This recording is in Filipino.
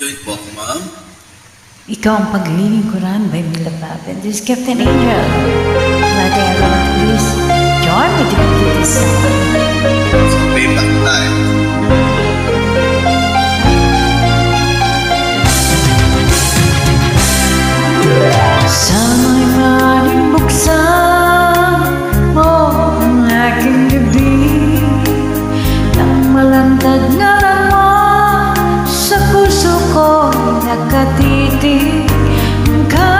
Join po ako, ma'am. Ikaw ang paglilingkuran by Mila Papen. This is Captain Angel. Lahat ay alam at please join me to complete this song. So, payback time. Sana'y maaaring buksan mo ang aking bibig nang malantad na naman sa puso ko nakatitig ka